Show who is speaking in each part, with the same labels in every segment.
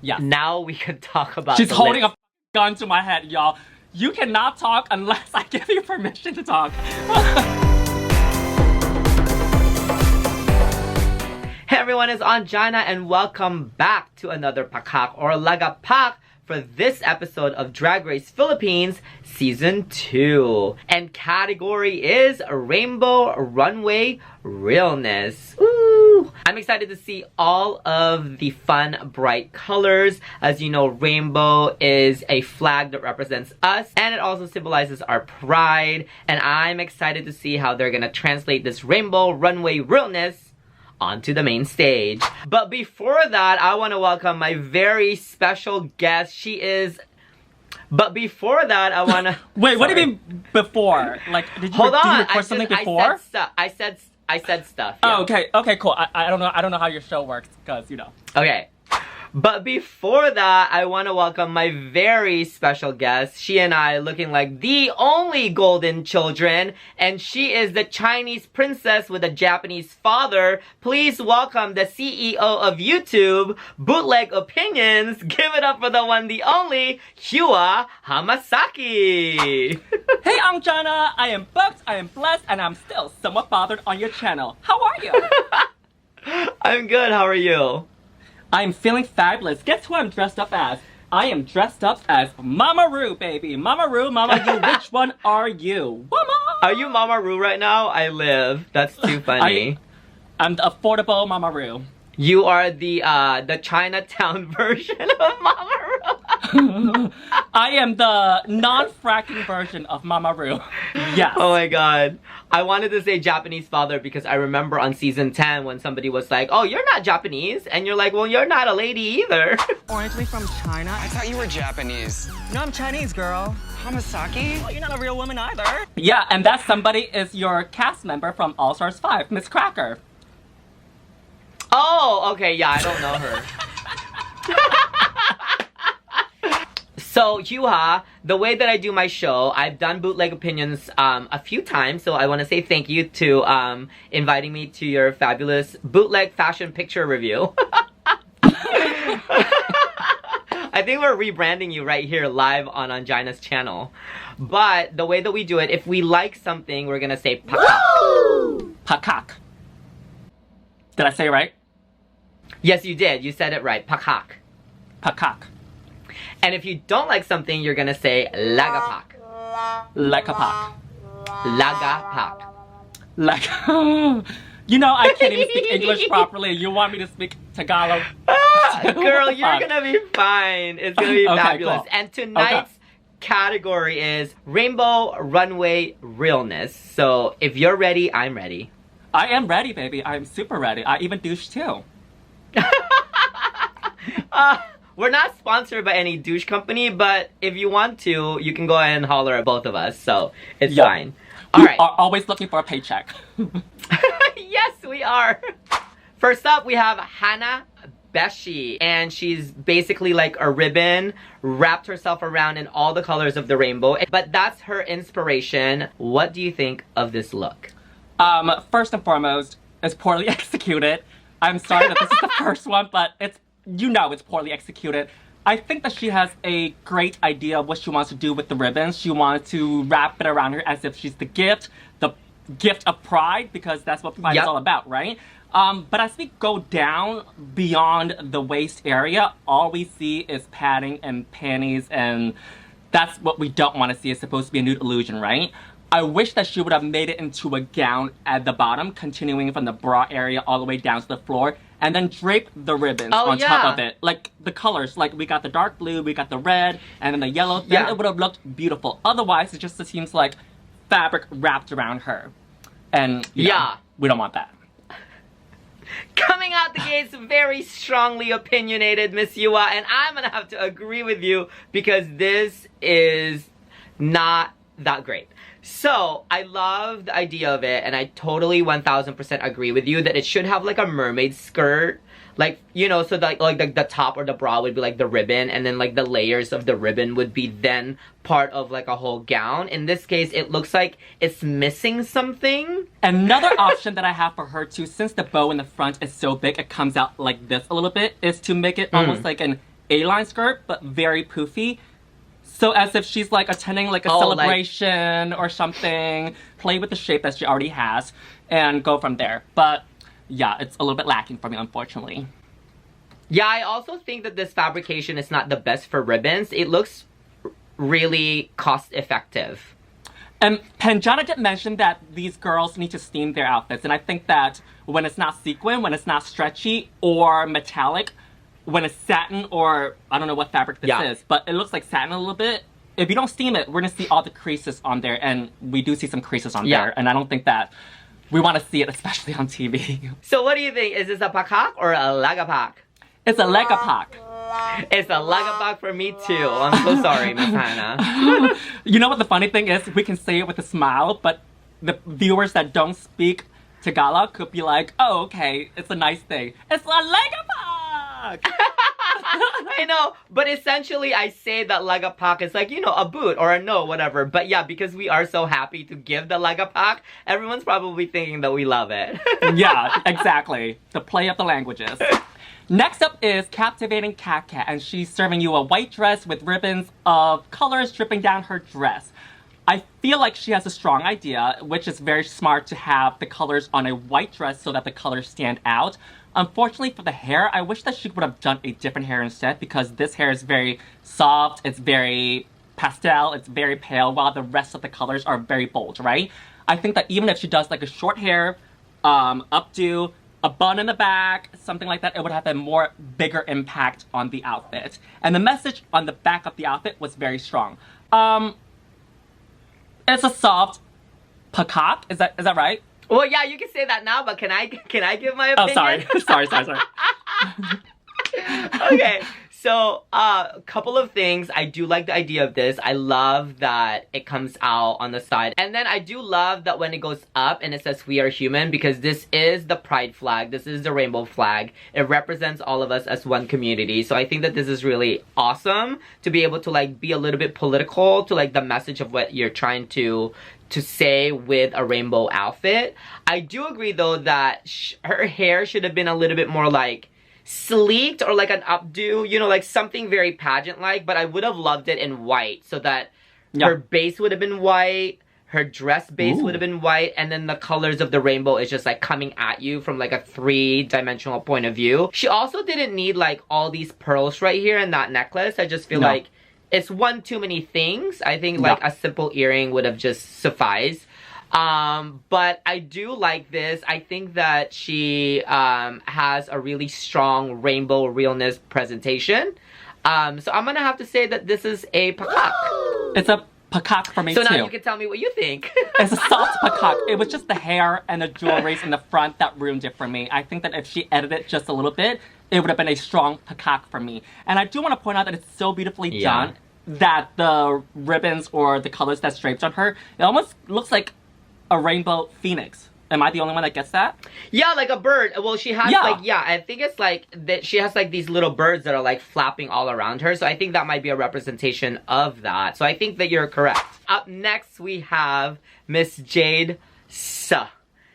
Speaker 1: Yeah.
Speaker 2: Now we can talk about
Speaker 1: She's
Speaker 2: the
Speaker 1: holding
Speaker 2: list.
Speaker 1: a gun to my head, y'all. You cannot talk unless I give you permission to talk.
Speaker 2: Hey everyone, it's Ongina and welcome back to another Pakak or Lagapak for this episode of Drag Race Philippines Season 2. And category is Rainbow Runway Realness. Ooh! I'm excited to see all of the fun, bright colors. As you know, rainbow is a flag that represents us, and it also symbolizes our pride. And I'm excited to see how they're gonna translate this Rainbow Runway Realness onto the main stage. But before that, I want to welcome my very special guest. But before that, I want to...
Speaker 1: Wait, what do you mean before? Like, did you record something before?
Speaker 2: I said stuff.
Speaker 1: Yeah.
Speaker 2: Yeah.
Speaker 1: Oh, okay, cool. I don't know how your show works, because, you know.
Speaker 2: Okay. But before that, I want to welcome my very special guest. She and I looking like the only golden children, and she is the Chinese princess with a Japanese father. Please welcome the CEO of YouTube, Bootleg Opinions. Give it up for the one, the only, Yuhua Hamasaki.
Speaker 1: Hey, Ongina, I am booked, I am blessed, and I'm still somewhat bothered on your channel. How are you?
Speaker 2: I'm good, how are you?
Speaker 1: I'm feeling fabulous. Guess who I'm dressed up as? I am dressed up as Mama Ru, baby. Mama Ru, Mama Ru, which one are you? Mama!
Speaker 2: Are you Mama Ru right now? I live. That's too funny.
Speaker 1: I'm the affordable Mama Ru.
Speaker 2: You are the Chinatown version of Mama Ru.
Speaker 1: I am the non-fracking version of Mama Ru. Yes.
Speaker 2: Oh my god. I wanted to say Japanese father because I remember on season 10 when somebody was like, oh, you're not Japanese. And you're like, well, you're not a lady either.
Speaker 3: Originally from China.
Speaker 4: I thought you were Japanese.
Speaker 3: No, I'm Chinese, girl.
Speaker 4: Hamasaki?
Speaker 3: Well, you're not a real woman either.
Speaker 1: Yeah, and that somebody is your cast member from All Stars 5, Miss Cracker.
Speaker 2: Oh, okay, yeah, I don't know her. So, Yuha, the way that I do my show, I've done Bootleg Opinions a few times, so I want to say thank you to inviting me to your fabulous bootleg fashion picture review. I think we're rebranding you right here live on Ongina's channel. But the way that we do it, if we like something, we're gonna say Pakak.
Speaker 1: Pakak. Did I say it right?
Speaker 2: Yes, you did. You said it right. Pakak.
Speaker 1: Pakak.
Speaker 2: And if you don't like something, you're gonna say Lagapak.
Speaker 1: Lagapak.
Speaker 2: Lagapak.
Speaker 1: You know, I can't even speak English properly. You want me to speak Tagalog?
Speaker 2: Girl, you're gonna be fine. It's gonna be
Speaker 1: Okay,
Speaker 2: fabulous.
Speaker 1: cool.
Speaker 2: And tonight's category is Rainbow Runway Realness. So if you're ready, I'm ready.
Speaker 1: I am ready, baby. I am super ready. I even douche too.
Speaker 2: We're not sponsored by any douche company, but if you want to, you can go ahead and holler at both of us. So it's fine.
Speaker 1: We
Speaker 2: Alright.
Speaker 1: are always looking for a paycheck.
Speaker 2: Yes, we are. First up, we have Hannah Beshie, and she's basically like a ribbon wrapped herself around in all the colors of the rainbow. But that's her inspiration. What do you think of this look?
Speaker 1: First and foremost, it's poorly executed. I'm sorry that this is the first one, but it's poorly executed. I think that she has a great idea of what she wants to do with the ribbons. She wants to wrap it around her as if she's the gift of pride, because that's what pride is all about, right? But as we go down beyond the waist area, all we see is padding and panties, and that's what we don't want to see. It's supposed to be a nude illusion, right? I wish that she would have made it into a gown at the bottom, continuing from the bra area all the way down to the floor, and then drape the ribbons on top of it. Like, the colors, like we got the dark blue, we got the red, and then the yellow, then it would have looked beautiful. Otherwise, it just seems like fabric wrapped around her. And, you know, we don't want that.
Speaker 2: Coming out the gates very strongly opinionated, Miss Yuhua, and I'm gonna have to agree with you because this is not that great. So, I love the idea of it, and I totally 1000% agree with you that it should have like a mermaid skirt. Like, you know, so like the top or the bra would be like the ribbon, and then like the layers of the ribbon would be then part of like a whole gown. In this case, it looks like it's missing something.
Speaker 1: Another option that I have for her too, since the bow in the front is so big, it comes out like this a little bit, is to make it almost like an A-line skirt, but very poofy. So as if she's like attending like a celebration or something, play with the shape that she already has, and go from there. But yeah, it's a little bit lacking for me, unfortunately.
Speaker 2: Yeah, I also think that this fabrication is not the best for ribbons. It looks really cost effective.
Speaker 1: And Panjana did mention that these girls need to steam their outfits, and I think that when it's not sequin, when it's not stretchy or metallic, when it's satin or I don't know what fabric this is, but it looks like satin a little bit. If you don't steam it, we're gonna see all the creases on there, and we do see some creases on there, and I don't think that we want to see it, especially on TV.
Speaker 2: So what do you think? Is this a Pakak or a Lagapak?
Speaker 1: It's a Lagapak.
Speaker 2: It's a Lagapak for me too. I'm so sorry, Miss Hannah.
Speaker 1: You know what the funny thing is? We can say it with a smile, but the viewers that don't speak Tagalog could be like, oh, okay, it's a nice thing. It's a Lagapak!
Speaker 2: I know, but essentially I say that Lagapak is like, you know, a boot or a no, whatever. But yeah, because we are so happy to give the Lagapak, everyone's probably thinking that we love it.
Speaker 1: Yeah, exactly. The play of the languages. Next up is Captivating Katkat, and she's serving you a white dress with ribbons of colors dripping down her dress. I feel like she has a strong idea, which is very smart to have the colors on a white dress so that the colors stand out. Unfortunately for the hair, I wish that she would have done a different hair instead, because this hair is very soft, it's very pastel, it's very pale, while the rest of the colors are very bold, right? I think that even if she does like a short hair, updo, a bun in the back, something like that, it would have a more bigger impact on the outfit. And the message on the back of the outfit was very strong. It's a soft Pakak, is that right?
Speaker 2: Well, yeah, you can say that now, but can I give my opinion?
Speaker 1: Oh, sorry. sorry.
Speaker 2: Okay, so a couple of things. I do like the idea of this. I love that it comes out on the side. And then I do love that when it goes up and it says we are human, because this is the pride flag. This is the rainbow flag. It represents all of us as one community. So I think that this is really awesome to be able to like be a little bit political to like the message of what you're trying to say with a rainbow outfit. I do agree though that her hair should have been a little bit more like sleeked or like an updo, you know, like something very pageant-like, but I would have loved it in white so that her base would have been white, her dress base would have been white, and then the colors of the rainbow is just like coming at you from like a three-dimensional point of view. She also didn't need like all these pearls right here in that necklace. I just feel like it's one too many things. I think like a simple earring would have just sufficed. But I do like this. I think that she has a really strong rainbow realness presentation. So I'm gonna have to say that this is a Pakak.
Speaker 1: It's a Pakak for me too.
Speaker 2: So now you can tell me what you think.
Speaker 1: It's a soft Pakak. It was just the hair and the jewelry in the front that ruined it for me. I think that if she edited just a little bit, it would have been a strong Pakak for me. And I do want to point out that it's so beautifully done that the ribbons or the colors that's draped on her, it almost looks like a rainbow phoenix. Am I the only one that gets that?
Speaker 2: Yeah, like a bird. Well, she has like, I think it's like that she has like these little birds that are like flapping all around her. So I think that might be a representation of that. So I think that you're correct. Up next, we have Miss Jade So.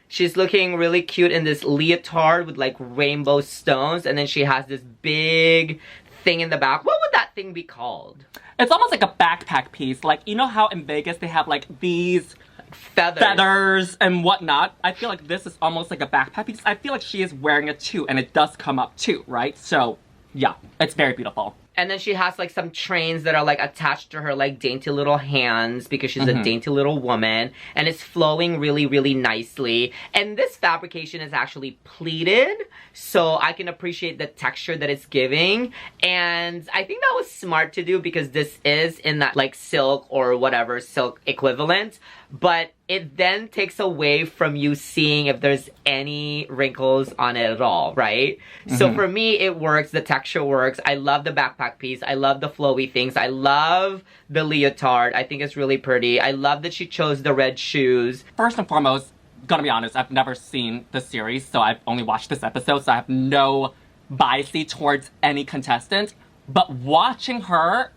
Speaker 2: She's looking really cute in this leotard with like rainbow stones. And then she has this big thing in the back. What would that thing be called?
Speaker 1: It's almost like a backpack piece. Like, you know how in Vegas they have like these feathers and whatnot? I feel like this is almost like a backpack piece. I feel like she is wearing it too, and it does come up too, right? So, yeah, it's very beautiful. And then she has like some trains that are like attached to her like dainty little hands because she's a dainty little woman. And it's flowing really, really nicely. And this fabrication is actually pleated. So I can appreciate the texture that it's giving. And I think that was smart to do because this is in that like silk or whatever silk equivalent. But it then takes away from you seeing if there's any wrinkles on it at all, right? So for me, it works. The texture works. I love the backpack piece. I love the flowy things. I love the leotard. I think it's really pretty. I love that she chose the red shoes. First and foremost, gonna be honest, I've never seen the series, so I've only watched this episode, so I have no bias towards any contestant. But watching her,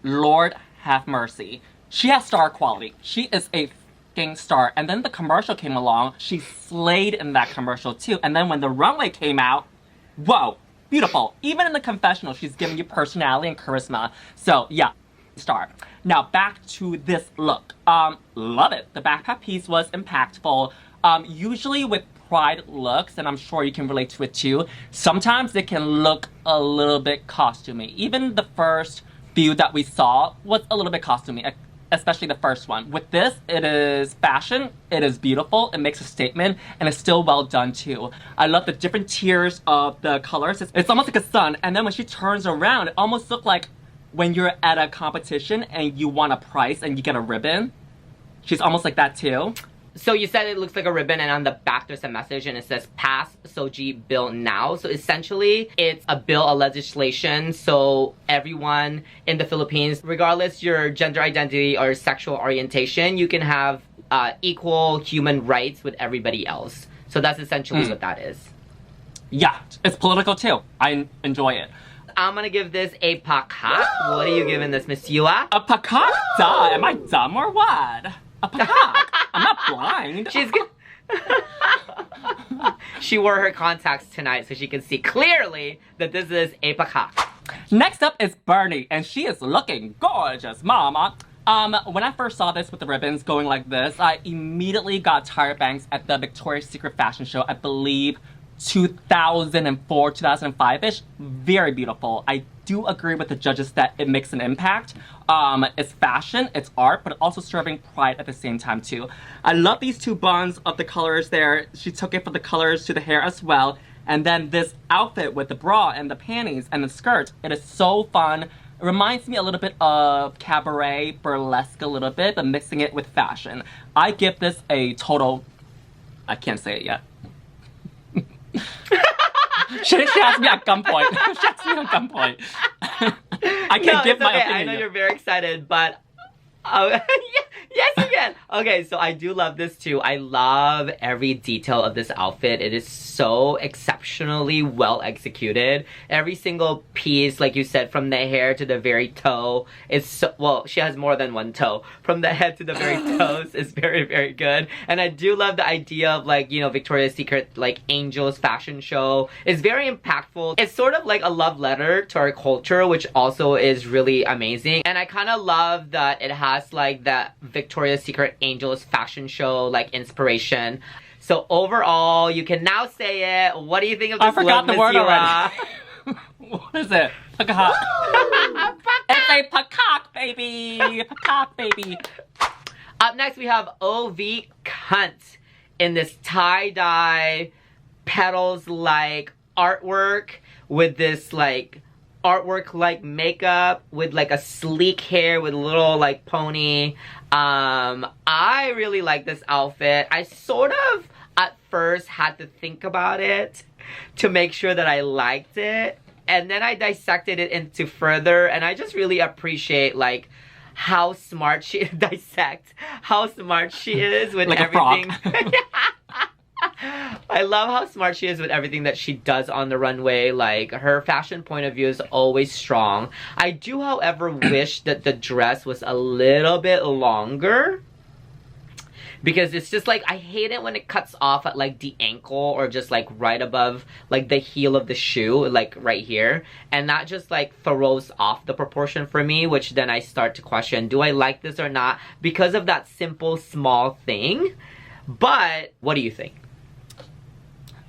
Speaker 1: Lord have mercy. She has star quality. She is a star. And then the commercial came along. She slayed in that commercial too. And then when the runway came out, whoa, beautiful. Even in the confessional, she's giving you personality and charisma. So yeah, star. Now back to this look. Love it. The backpack piece was impactful. Usually with Pride looks, and I'm sure you can relate to it too, sometimes it can look a little bit costumey. Even the first few that we saw was a little bit costumey, especially the first one. With this, it is fashion, it is beautiful, it makes a statement, and it's still well done too. I love the different tiers of the colors. It's almost like a sun, and then when she turns around, it almost looks like when you're at a competition and you want a prize and you get a ribbon. She's almost like that too.
Speaker 2: So you said it looks like a ribbon, and on the back there's a message and it says pass Soji bill now. So essentially it's a bill of legislation, so everyone in the Philippines, regardless your gender identity or sexual orientation, you can have equal human rights with everybody else. So that's essentially what that is.
Speaker 1: Yeah, it's political too. I enjoy it.
Speaker 2: I'm gonna give this a Pakak. What are you giving this, Miss Yua?
Speaker 1: A Pakak? Duh, am I dumb or what? A Pakak? I'm not blind.
Speaker 2: She's good. She wore her contacts tonight so she can see clearly that this is a Pakak.
Speaker 1: Next up is Brandy, and she is looking gorgeous, mama. When I first saw this with the ribbons going like this, I immediately got tired bangs at the Victoria's Secret fashion show, I believe 2004, 2005-ish. Very beautiful. I do agree with the judges that it makes an impact. It's fashion, it's art, but also serving pride at the same time too. I love these two buns of the colors there. She took it for the colors to the hair as well. And then this outfit with the bra and the panties and the skirt, it is so fun. It reminds me a little bit of cabaret, burlesque a little bit, but mixing it with fashion. I give this a total, I can't say it yet. She asked me at gunpoint. She asked me at gunpoint. I can't give my opinion.
Speaker 2: I know you're very excited, but yes, you can. Okay, so I do love this too. I love every detail of this outfit. It is so exceptionally well executed. Every single piece, like you said, from the hair to the very toe, is so, well, she has more than one toe. From the head to the very toes is very, very good. And I do love the idea of, like, you know, Victoria's Secret, like, Angels fashion show. It's very impactful. It's sort of like a love letter to our culture, which also is really amazing. And I kind of love that it has, like, that Victoria's Secret Angels fashion show, like, inspiration. So overall, you can now say it. What do you think of this look,
Speaker 1: I forgot the word
Speaker 2: Yua?
Speaker 1: already. What is it? Pakak. It's a Pakak, baby. Pakak, baby.
Speaker 2: Up next, we have OV Cunt in this tie-dye, petals-like artwork with this, like, artwork-like makeup with, like, a sleek hair with a little, like, pony. I really like this outfit. I sort of, at first, had to think about it to make sure that I liked it. And then I dissected it into further, and I just really appreciate, like, how smart she dissect how smart she is with
Speaker 1: like
Speaker 2: everything.
Speaker 1: A frog.
Speaker 2: I love how smart she is with everything that she does on the runway. Like, her fashion point of view is always strong. I do, however, wish that the dress was a little bit longer. Because it's just like, I hate it when it cuts off at, like, the ankle or just, like, right above, like, the heel of the shoe, like, right here. And that just, like, throws off the proportion for me, which then I start to question, do I like this or not? Because of that simple, small thing. But, what do you think?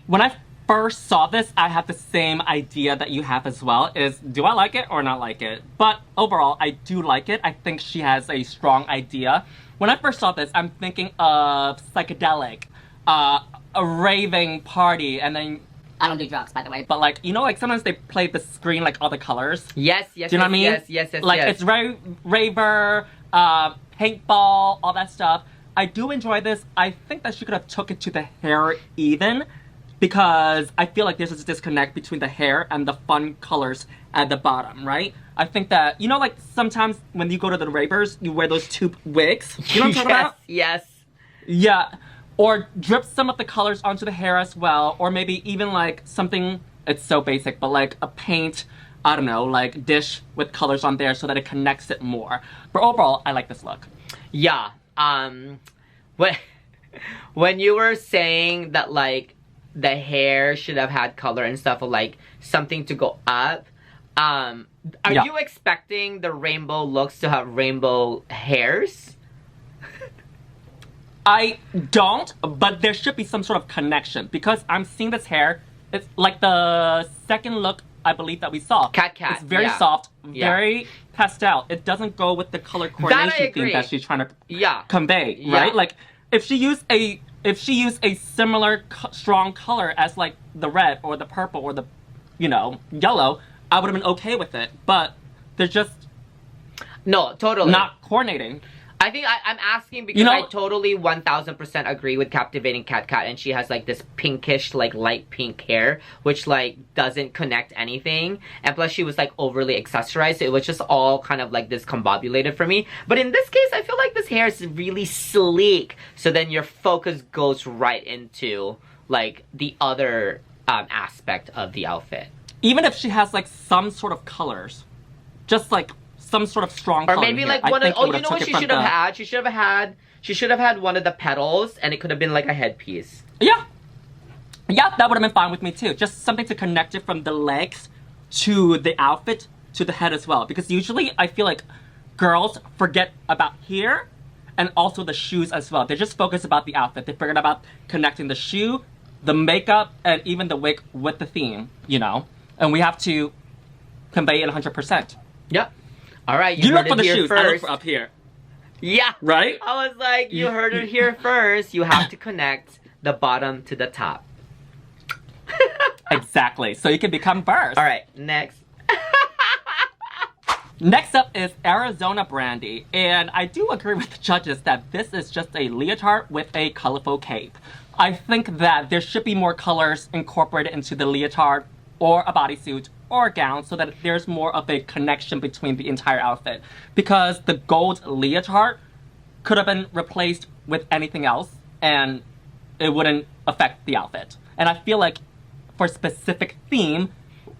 Speaker 1: When I first saw this, I had the same idea that you have as well, is do I like it or not like it? But overall, I do like it. I think she has a strong idea. When I first saw this, I'm thinking of psychedelic, a raving party, and then...
Speaker 5: I don't do drugs, by the way.
Speaker 1: But, like, you know, like, sometimes they play the screen, like, all the colors.
Speaker 2: Yes, yes,
Speaker 1: do you know what I mean?
Speaker 2: Yes, yes, yes,
Speaker 1: like,
Speaker 2: yes.
Speaker 1: it's very raver, paintball, all that stuff. I do enjoy this. I think that she could have took it to the hair even, because I feel like there's this disconnect between the hair and the fun colors at the bottom, right? I think that, you know, like, sometimes when you go to the ravers, you wear those two wigs. You know what I'm talking about?
Speaker 2: Yes.
Speaker 1: Yeah. Or drip some of the colors onto the hair as well. Or maybe even, like, something, it's so basic, but, like, a paint, I don't know, like, dish with colors on there so that it connects it more. But overall, I like this look.
Speaker 2: Yeah. When you were saying that, like, the hair should have had color and stuff, or like something to go up. Are you expecting the rainbow looks to have rainbow hairs?
Speaker 1: I don't, but there should be some sort of connection because I'm seeing this hair. It's like the second look I believe that we saw.
Speaker 2: Katkat.
Speaker 1: It's very soft, very pastel. It doesn't go with the color coordination theme that she's trying to convey, right? Like if she used a similar strong color as like the red or the purple or the yellow, I would have been okay with it. But they're just not coordinating.
Speaker 2: I think I'm asking because I totally 1000% agree with Captivating Katkat, and she has like this pinkish, like light pink hair, which like doesn't connect anything, and plus she was like overly accessorized, so it was just all kind of like discombobulated for me. But in this case, I feel like this hair is really sleek, so then your focus goes right into like the other aspect of the outfit.
Speaker 1: Even if she has like some sort of colors, just like some sort of strong color.
Speaker 2: Or maybe like one of you know what she should have had? She should have had one of the petals, and it could have been like a headpiece.
Speaker 1: Yeah, that would have been fine with me too. Just something to connect it from the legs to the outfit to the head as well. Because usually I feel like girls forget about here and also the shoes as well. They just focus about the outfit. They forget about connecting the shoe, the makeup, and even the wig with the theme, And we have to convey it 100%.
Speaker 2: Yep. All right, you heard
Speaker 1: look for
Speaker 2: it
Speaker 1: the
Speaker 2: here
Speaker 1: shoes.
Speaker 2: first.
Speaker 1: I look for up here.
Speaker 2: Yeah.
Speaker 1: Right?
Speaker 2: I was like, you heard it here first. You have to connect the bottom to the top.
Speaker 1: Exactly. So you can become first.
Speaker 2: All right, next.
Speaker 1: Next up is Arizona Brandy. And I do agree with the judges that this is just a leotard with a colorful cape. I think that there should be more colors incorporated into the leotard or a bodysuit or a gown so that there's more of a connection between the entire outfit. Because the gold leotard could have been replaced with anything else and it wouldn't affect the outfit. And I feel like for a specific theme,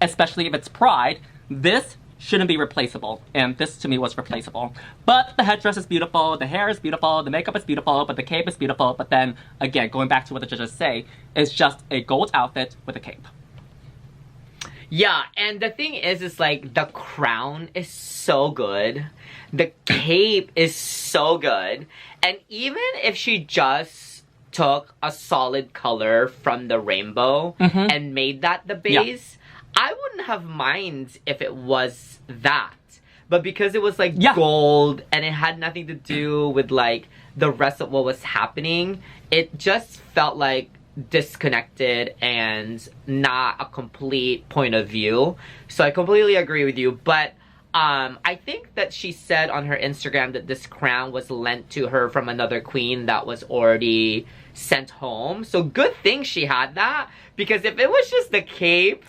Speaker 1: especially if it's Pride, this shouldn't be replaceable. And this to me was replaceable. But the headdress is beautiful, the hair is beautiful, the makeup is beautiful, but the cape is beautiful. But then again, going back to what the judges say, it's just a gold outfit with a cape.
Speaker 2: Yeah, and the thing is like the crown is so good. The cape is so good. And even if she just took a solid color from the rainbow and made that the base, I wouldn't have mind if it was that. But because it was like gold and it had nothing to do with like the rest of what was happening, it just felt like disconnected and not a complete point of view. So I completely agree with you. But I think that she said on her Instagram that this crown was lent to her from another queen that was already sent home. So good thing she had that, because if it was just the cape,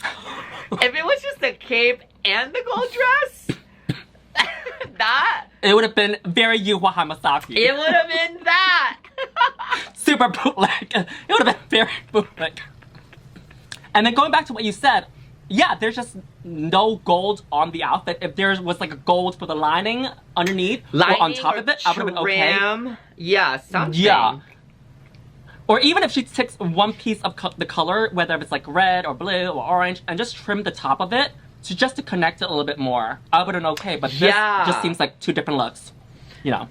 Speaker 2: and the gold dress,
Speaker 1: it would have been very Yuhua Hamasaki.
Speaker 2: It would have been that.
Speaker 1: Super bootleg. It would have been very bootleg. And then going back to what you said, yeah, there's just no gold on the outfit. If there was like a gold for the lining underneath or on top of it, I would have been okay.
Speaker 2: Yeah, something.
Speaker 1: Yeah. Or even if she takes one piece of the color, whether it's like red or blue or orange, and just trim the top of it to connect it a little bit more, I would have been okay. But this just seems like two different looks.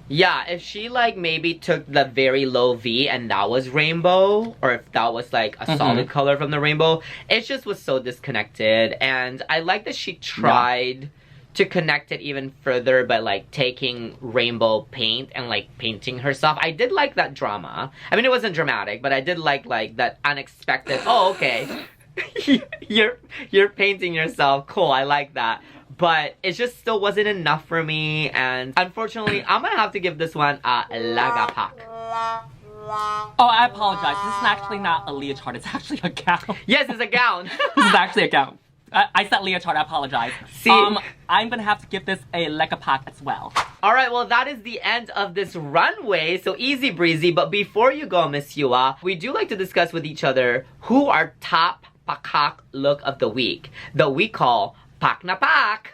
Speaker 2: Yeah, if she like maybe took the very low V and that was rainbow, or if that was like a solid color from the rainbow, it just was so disconnected. And I like that she tried to connect it even further by like taking rainbow paint and like painting herself. I did like that drama. I mean, it wasn't dramatic, but I did like that unexpected, oh, okay. you're painting yourself. Cool, I like that. But it just still wasn't enough for me, and unfortunately, I'm gonna have to give this one a Lagapak.
Speaker 1: Oh, I apologize. This is actually not a leotard. It's actually a gown.
Speaker 2: Yes, it's a gown.
Speaker 1: This is actually a gown. I said leotard. I apologize.
Speaker 2: See,
Speaker 1: I'm gonna have to give this a Lagapak as well.
Speaker 2: All right, well, that is the end of this runway, so easy breezy. But before you go, Miss Yuhua, we do like to discuss with each other who our top Pakak look of the week that we call Pak na Pak.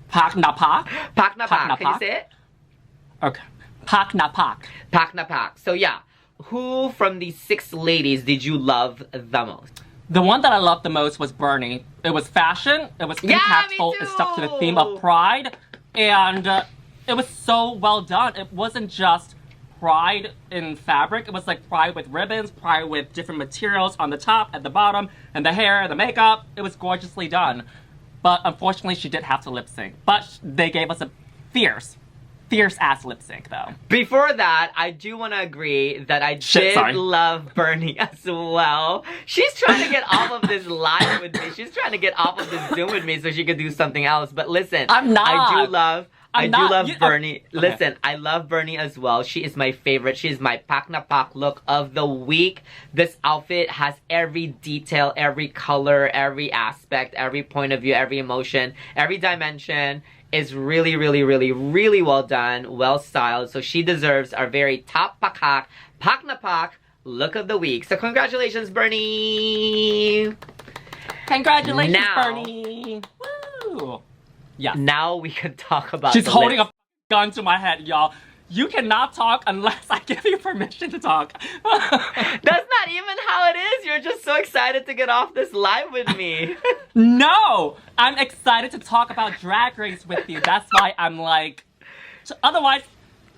Speaker 1: Pak na Pak?
Speaker 2: Pak na Pak. Can you say it?
Speaker 1: Okay. Pak na Pak.
Speaker 2: Pak na Pak. So yeah, who from these 6 ladies did you love the most?
Speaker 1: The one that I loved the most was Bernie. It was fashion, it was impactful,
Speaker 2: me
Speaker 1: it stuck to the
Speaker 2: too!
Speaker 1: theme of pride, and it was so well done. It wasn't just pride in fabric, it was like pride with ribbons, pride with different materials on the top, at the bottom, and the hair, the makeup. It was gorgeously done. But unfortunately, she did have to lip sync. But they gave us a fierce ass lip sync though.
Speaker 2: Before that, I do want to agree that I did love Bernie as well. She's trying to get off of this live with me. She's trying to get off of this Zoom with me so she could do something else. But listen,
Speaker 1: I'm not.
Speaker 2: I do love Bernie.
Speaker 1: Okay.
Speaker 2: Listen, I love Bernie as well. She is my favorite. She is my Pak look of the week. This outfit has every detail, every color, every aspect, every point of view, every emotion, every dimension. Is really, really, really, really well done, well styled. So she deserves our very top Pakak, Pak look of the week. So congratulations, Bernie!
Speaker 1: Congratulations, Bernie! Woo! Yeah.
Speaker 2: Now we can talk about
Speaker 1: She's holding a gun to my head, y'all. You cannot talk unless I give you permission to talk.
Speaker 2: That's not even how it is. You're just so excited to get off this live with me.
Speaker 1: No! I'm excited to talk about Drag Race with you. That's why I'm like... Otherwise,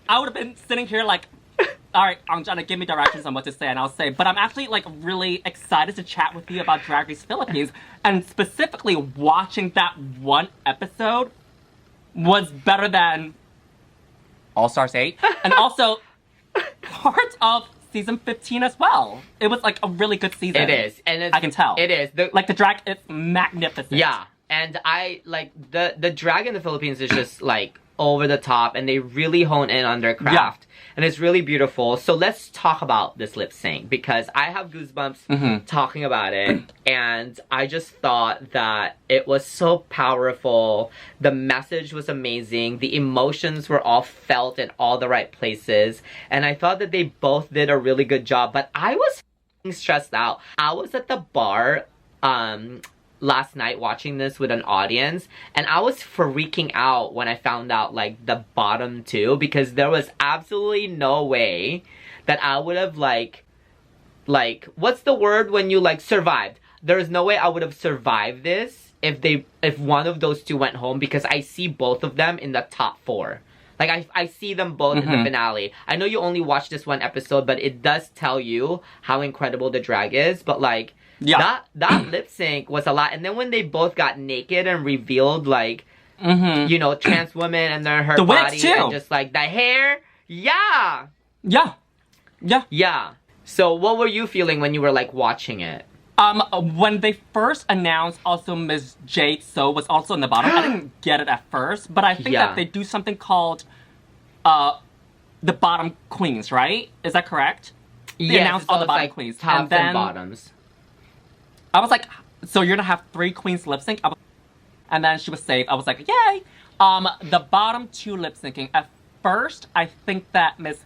Speaker 1: I would have been sitting here like, alright, Ongina, give me directions on what to say and I'll say. But I'm actually like really excited to chat with you about Drag Race Philippines. And specifically watching that one episode was better than All Stars 8. And also part of season 15 as well. It was like a really good season.
Speaker 2: It is. And
Speaker 1: I can tell.
Speaker 2: It is.
Speaker 1: Like the drag is magnificent.
Speaker 2: Yeah. And I like the drag in the Philippines is just like over the top and they really hone in on their craft. Yeah. And it's really beautiful. So let's talk about this lip sync because I have goosebumps talking about it. And I just thought that it was so powerful. The message was amazing. The emotions were all felt in all the right places. And I thought that they both did a really good job. But I was stressed out. I was at the bar last night watching this with an audience and I was freaking out when I found out like the bottom 2 because there was absolutely no way that I would have like what's the word when you like survived? There is no way I would have survived this if one of those 2 went home because I see both of them in the top 4. Like, I see them both in the finale. I know you only watched this one episode, but it does tell you how incredible the drag is. But, like, that lip sync was a lot. And then when they both got naked and revealed, like, you know, trans women and then her
Speaker 1: the
Speaker 2: body
Speaker 1: too.
Speaker 2: and just, like, the hair. Yeah.
Speaker 1: Yeah. Yeah.
Speaker 2: Yeah. So, what were you feeling when you were, like, watching it?
Speaker 1: When they first announced also Miss Jade So was also in the bottom, I didn't get it at first, but I think that they do something called, the bottom queens, right? Is that correct? They announced all the bottom like queens.
Speaker 2: Tops
Speaker 1: and then
Speaker 2: and bottoms.
Speaker 1: I was like, so you're gonna have 3 queens lip sync? And then she was safe. I was like, yay! The bottom 2 lip syncing. At first, I think that Miss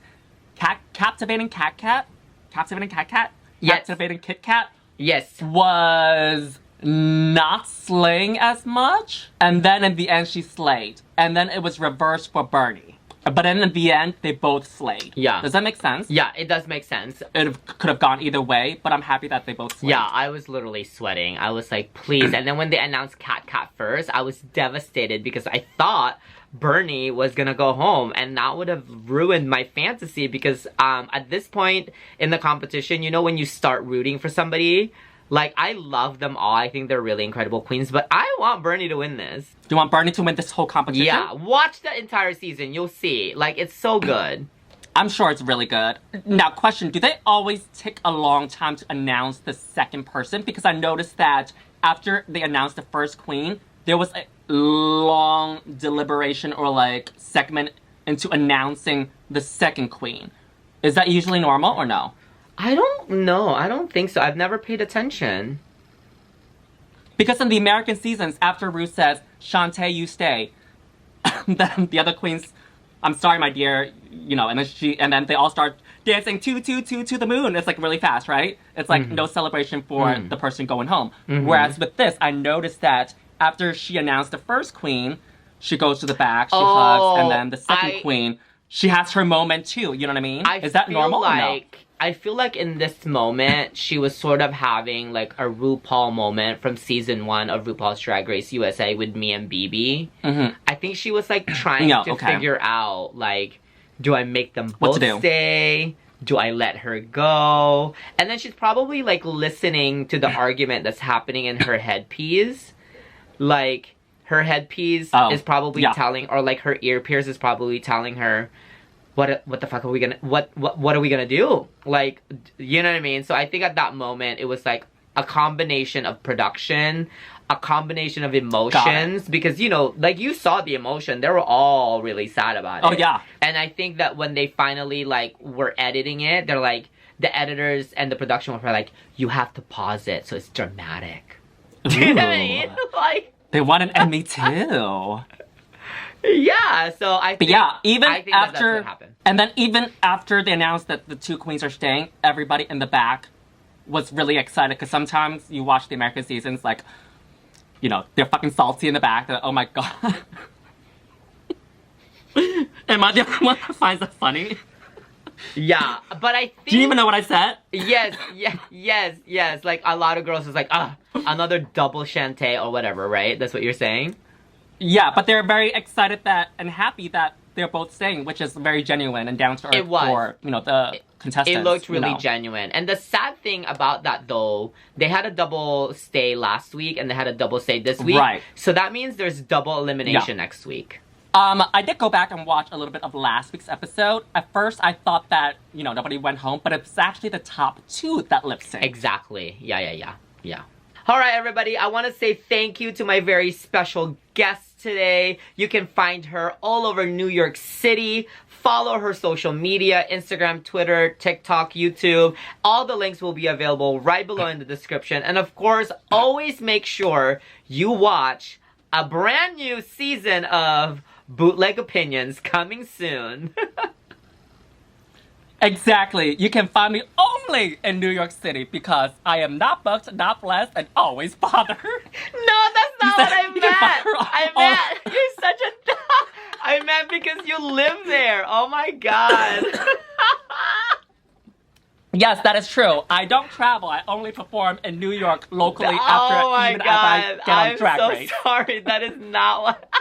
Speaker 1: Captivating Katkat? Captivating Katkat?
Speaker 2: Yes.
Speaker 1: Captivating Kit Kat?
Speaker 2: Yes.
Speaker 1: Was not slaying as much. And then in the end, she slayed. And then it was reversed for Bernie. But then in the end, they both slayed. Yeah. Does that make sense?
Speaker 2: Yeah, it does make sense.
Speaker 1: It could have gone either way, but I'm happy that they both slayed.
Speaker 2: Yeah, I was literally sweating. I was like, please. And then when they announced Katkat first, I was devastated because I thought Bernie was gonna go home and that would have ruined my fantasy because at this point in the competition, you know when you start rooting for somebody, like I love them all. I think they're really incredible queens, but I want Bernie to win this.
Speaker 1: Do you want Bernie to win this whole competition?
Speaker 2: Yeah, watch the entire season. You'll see. Like, it's so good.
Speaker 1: I'm sure it's really good. Now, question, do they always take a long time to announce the second person? Because I noticed that after they announced the first queen, there was a long deliberation or like segment into announcing the second queen. Is that usually normal or no?
Speaker 2: I don't know. I don't think so. I've never paid attention.
Speaker 1: Because in the American seasons, after Ruth says, Shantae, you stay, then the other queens, I'm sorry, my dear, you know, and then they all start dancing to the moon. It's like really fast, right? It's like no celebration for the person going home. Whereas with this, I noticed that after she announced the first queen, she goes to the back, she hugs, and then the second queen, she has her moment too, you know what I mean? Is that normal or no?
Speaker 2: I feel like in this moment, she was sort of having like a RuPaul moment from season 1 of RuPaul's Drag Race USA with me and BB.
Speaker 1: Mm-hmm.
Speaker 2: I think she was like trying to figure out like, do I make them both stay? Do I let her go? And then she's probably like listening to the argument that's happening in her headpiece. Like, her headpiece is probably telling, or like her earpiece is probably telling her, what the fuck are we gonna, what are we gonna do? Like, you know what I mean? So I think at that moment, it was like a combination of production, a combination of emotions, because, you know, like, you saw the emotion. They were all really sad about it.
Speaker 1: Oh, yeah.
Speaker 2: And I think that when they finally, like, were editing it, they're like, the editors and the production were like, you have to pause it so it's dramatic. Do you know what I mean? Like,
Speaker 1: they want an Emmy too.
Speaker 2: Yeah, so I think,
Speaker 1: even
Speaker 2: that's
Speaker 1: after,
Speaker 2: what happened.
Speaker 1: and then even after they announced that the 2 queens are staying, everybody in the back was really excited, because sometimes you watch the American seasons, like, you know, they're fucking salty in the back. They're like, oh my god. Am I the only one that finds that funny?
Speaker 2: Yeah, but I think...
Speaker 1: Do you even know what I said?
Speaker 2: Yes. Like, a lot of girls is like, another double Shantae or whatever, right? That's what you're saying?
Speaker 1: Yeah, but they're very excited that and happy that they're both staying, which is very genuine and down to earth for, you know, the contestants.
Speaker 2: It looked really genuine. And the sad thing about that, though, they had a double stay last week and they had a double stay this week.
Speaker 1: Right.
Speaker 2: So that means there's double elimination next week.
Speaker 1: I did go back and watch a little bit of last week's episode. At first, I thought that, you know, nobody went home, but it's actually the top 2 that lip sync.
Speaker 2: Exactly. Yeah. All right, everybody. I want to say thank you to my very special guest today. You can find her all over New York City. Follow her social media, Instagram, Twitter, TikTok, YouTube. All the links will be available right below in the description. And of course, always make sure you watch a brand new season of Bootleg Opinions coming soon.
Speaker 1: Exactly. You can find me only in New York City because I am not booked, not blessed, and always bothered.
Speaker 2: No, that's not what I meant. You're such a... I meant because you live there. Oh my god.
Speaker 1: Yes, that is true. I don't travel. I only perform in New York locally after I get on Drag Race.
Speaker 2: I'm so sorry. That is not what...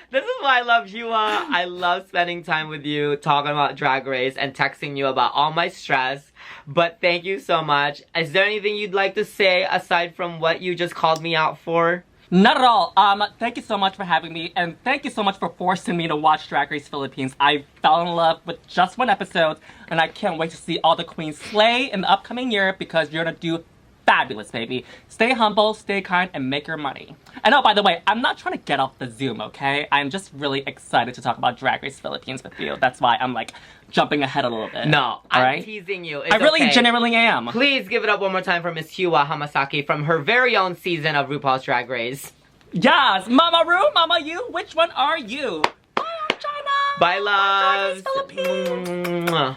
Speaker 2: This is why I love Yuhua. I love spending time with you, talking about Drag Race, and texting you about all my stress. But thank you so much. Is there anything you'd like to say aside from what you just called me out for?
Speaker 1: Not at all. Thank you so much for having me, and thank you so much for forcing me to watch Drag Race Philippines. I fell in love with just one episode, and I can't wait to see all the queens slay in the upcoming year because you're gonna do fabulous, baby. Stay humble, stay kind, and make your money. And oh, by the way, I'm not trying to get off the Zoom, okay? I'm just really excited to talk about Drag Race Philippines with you. That's why I'm, like, jumping ahead a little bit.
Speaker 2: No, I'm teasing you. It's
Speaker 1: I really genuinely am.
Speaker 2: Please give it up one more time for Miss Yuhua Hamasaki from her very own season of RuPaul's Drag Race.
Speaker 1: Yes! Mama Ru, Mama You, which one are you? Bye, China!
Speaker 2: Bye, loves!
Speaker 1: Bye, Drag Race Philippines!
Speaker 2: Mwah.